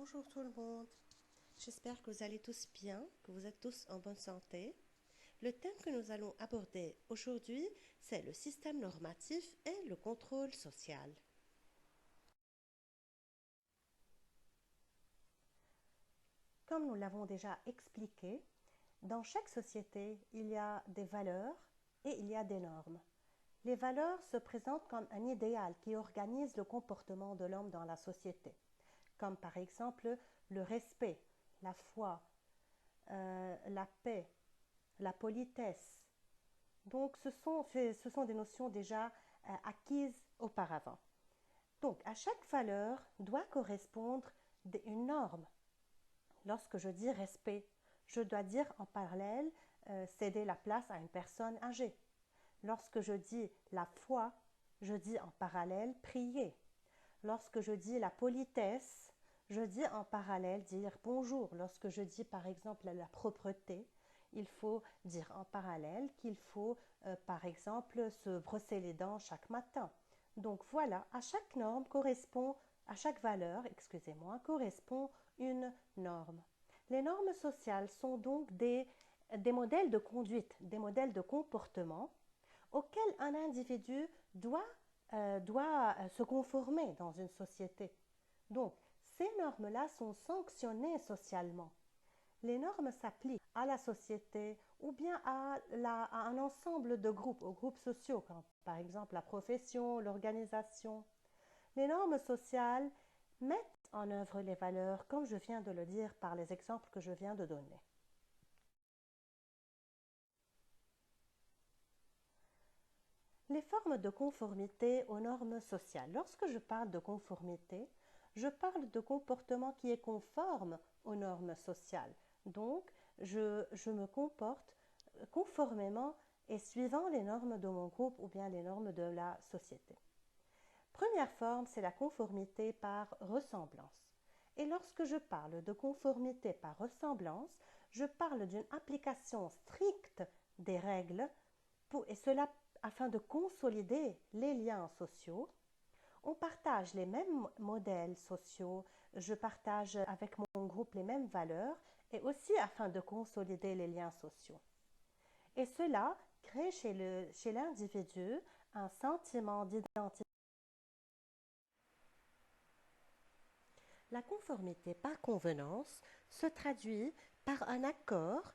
Bonjour tout le monde, j'espère que vous allez tous bien, que vous êtes tous en bonne santé. Le thème que nous allons aborder aujourd'hui, c'est le système normatif et le contrôle social. Comme nous l'avons déjà expliqué, dans chaque société, il y a des valeurs et il y a des normes. Les valeurs se présentent comme un idéal qui organise le comportement de l'homme dans la société, comme par exemple le respect, la foi, la paix, la politesse. Donc, ce sont des notions déjà acquises auparavant. Donc, à chaque valeur doit correspondre une norme. Lorsque je dis respect, je dois dire en parallèle céder la place à une personne âgée. Lorsque je dis la foi, je dis en parallèle prier. Lorsque je dis la politesse, je dis en parallèle dire bonjour. Lorsque je dis par exemple la propreté, il faut dire en parallèle qu'il faut par exemple se brosser les dents chaque matin. Donc voilà, à chaque norme correspond, à chaque valeur, excusez-moi, correspond une norme. Les normes sociales sont donc des modèles de conduite, des modèles de comportement auxquels un individu doit se conformer dans une société. Donc, ces normes-là sont sanctionnées socialement. Les normes s'appliquent à la société ou bien à un ensemble de groupes, aux groupes sociaux, comme par exemple la profession, l'organisation. Les normes sociales mettent en œuvre les valeurs, comme je viens de le dire par les exemples que je viens de donner. Les formes de conformité aux normes sociales. Lorsque je parle de conformité, je parle de comportement qui est conforme aux normes sociales. Donc, je me comporte conformément et suivant les normes de mon groupe ou bien les normes de la société. Première forme, c'est la conformité par ressemblance. Et lorsque je parle de conformité par ressemblance, je parle d'une application stricte des règles et cela afin de consolider les liens sociaux. On partage les mêmes modèles sociaux, je partage avec mon groupe les mêmes valeurs et aussi afin de consolider les liens sociaux. Et cela crée chez l'individu un sentiment d'identité. La conformité par convenance se traduit par un accord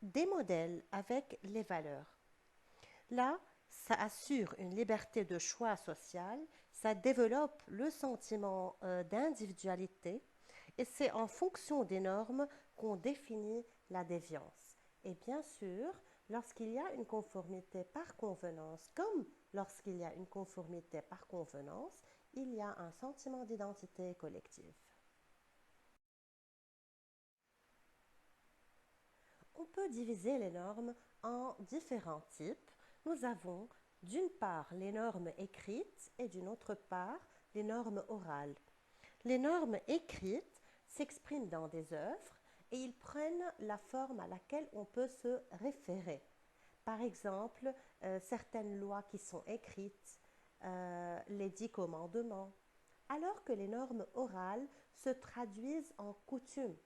des modèles avec les valeurs. Là, ça assure une liberté de choix social, ça développe le sentiment d'individualité et c'est en fonction des normes qu'on définit la déviance. Et bien sûr, lorsqu'il y a une conformité par convenance, comme lorsqu'il y a une conformité par convenance, il y a un sentiment d'identité collective. On peut diviser les normes en différents types. Nous avons d'une part les normes écrites et d'une autre part les normes orales. Les normes écrites s'expriment dans des œuvres et ils prennent la forme à laquelle on peut se référer. Par exemple, certaines lois qui sont écrites, les 10 commandements, alors que les normes orales se traduisent en coutumes,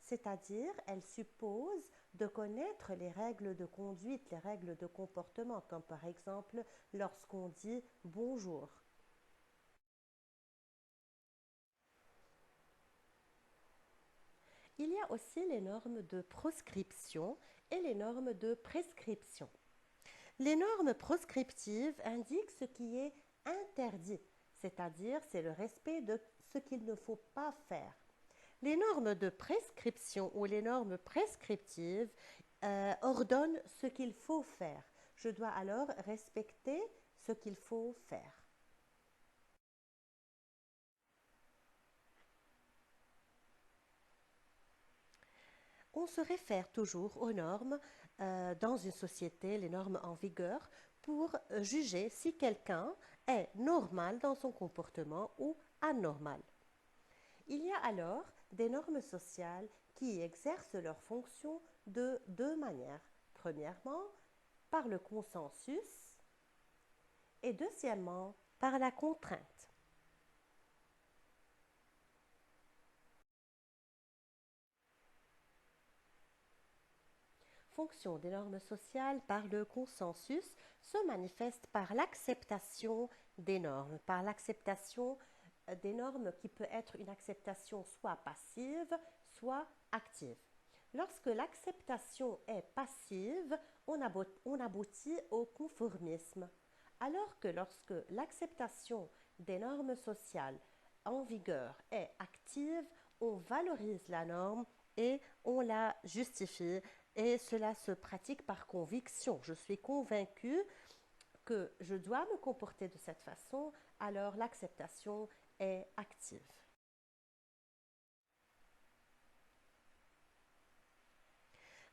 c'est-à-dire elles supposent de connaître les règles de conduite, les règles de comportement, comme par exemple lorsqu'on dit bonjour. Il y a aussi les normes de proscription et les normes de prescription. Les normes proscriptives indiquent ce qui est interdit, c'est-à-dire c'est le respect de ce qu'il ne faut pas faire. Les normes de prescription ou les normes prescriptives ordonnent ce qu'il faut faire. Je dois alors respecter ce qu'il faut faire. On se réfère toujours aux normes dans une société, les normes en vigueur, pour juger si quelqu'un est normal dans son comportement ou anormal. Il y a alors des normes sociales qui exercent leur fonction de deux manières. Premièrement, par le consensus et deuxièmement, par la contrainte. fonction des normes sociales par le consensus se manifeste par l'acceptation des normes, par l'acceptation des normes qui peut être une acceptation soit passive, soit active. Lorsque l'acceptation est passive, on aboutit au conformisme, alors que lorsque l'acceptation des normes sociales en vigueur est active, on valorise la norme et on la justifie, et cela se pratique par conviction. Je suis convaincue que je dois me comporter de cette façon, alors l'acceptation est active.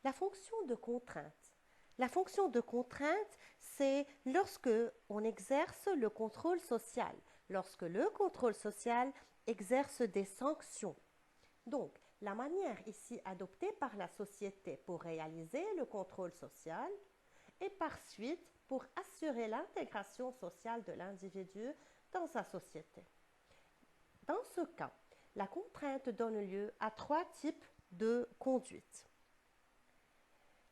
La fonction de contrainte. La fonction de contrainte, c'est lorsque on exerce le contrôle social, lorsque le contrôle social exerce des sanctions. Donc, la manière ici adoptée par la société pour réaliser le contrôle social et par suite pour assurer l'intégration sociale de l'individu dans sa société. Dans ce cas, la contrainte donne lieu à 3 types de conduite.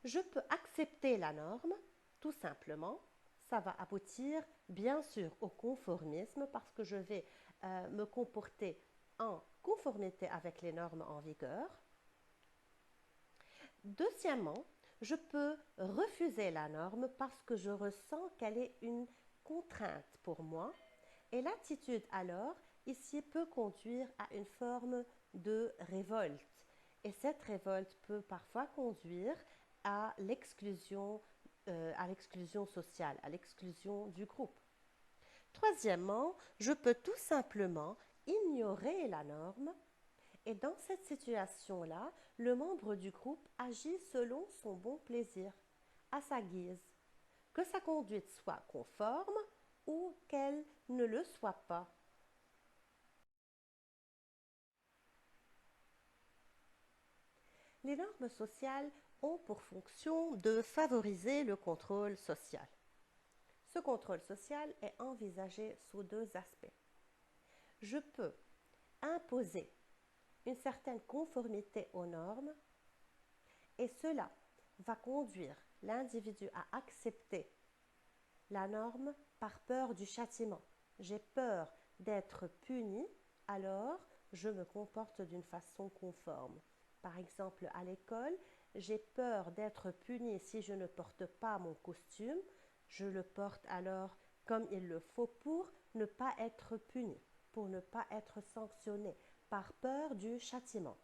Je peux accepter la norme, tout simplement. Ça va aboutir, bien sûr, au conformisme parce que je vais me comporter en conformité avec les normes en vigueur. Deuxièmement, je peux refuser la norme parce que je ressens qu'elle est une contrainte pour moi. Et l'attitude alors, ici, peut conduire à une forme de révolte. Et cette révolte peut parfois conduire à l'exclusion sociale, à l'exclusion du groupe. Troisièmement, je peux tout simplement ignorer la norme et dans cette situation-là, le membre du groupe agit selon son bon plaisir, à sa guise, que sa conduite soit conforme ou qu'elle ne le soit pas. Les normes sociales ont pour fonction de favoriser le contrôle social. Ce contrôle social est envisagé sous 2 aspects. Je peux imposer une certaine conformité aux normes et cela va conduire l'individu à accepter la norme par peur du châtiment. J'ai peur d'être puni, alors je me comporte d'une façon conforme. Par exemple, à l'école, j'ai peur d'être puni si je ne porte pas mon costume. Je le porte alors comme il le faut pour ne pas être puni, pour ne pas être sanctionné, par peur du châtiment.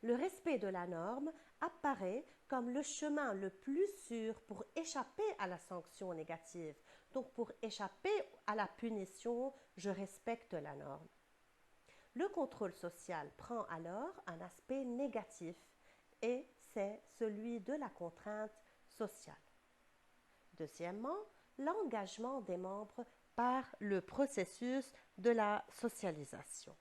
Le respect de la norme apparaît comme le chemin le plus sûr pour échapper à la sanction négative. Donc pour échapper à la punition, je respecte la norme. Le contrôle social prend alors un aspect négatif et c'est celui de la contrainte sociale. Deuxièmement, l'engagement des membres par le processus de la socialisation.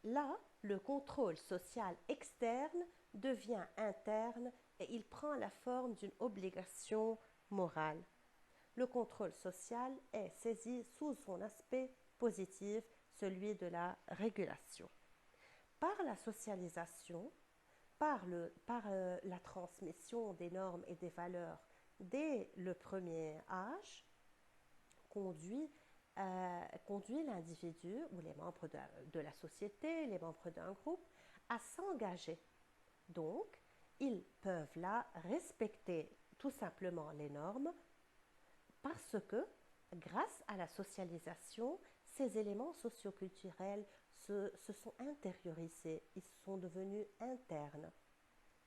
Là, le contrôle social externe devient interne et il prend la forme d'une obligation morale. Le contrôle social est saisi sous son aspect positif, celui de la régulation. Par la socialisation, par la transmission des normes et des valeurs dès le premier âge, conduit l'individu ou les membres de la société, les membres d'un groupe, à s'engager. Donc, ils peuvent là respecter tout simplement les normes parce que, grâce à la socialisation, ces éléments socioculturels se sont intériorisés, ils sont devenus internes.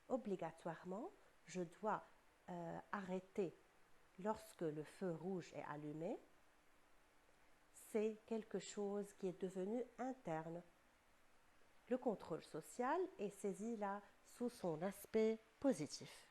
Obligatoirement, je dois arrêter lorsque le feu rouge est allumé. C'est quelque chose qui est devenu interne. Le contrôle social est saisi là sous son aspect positif.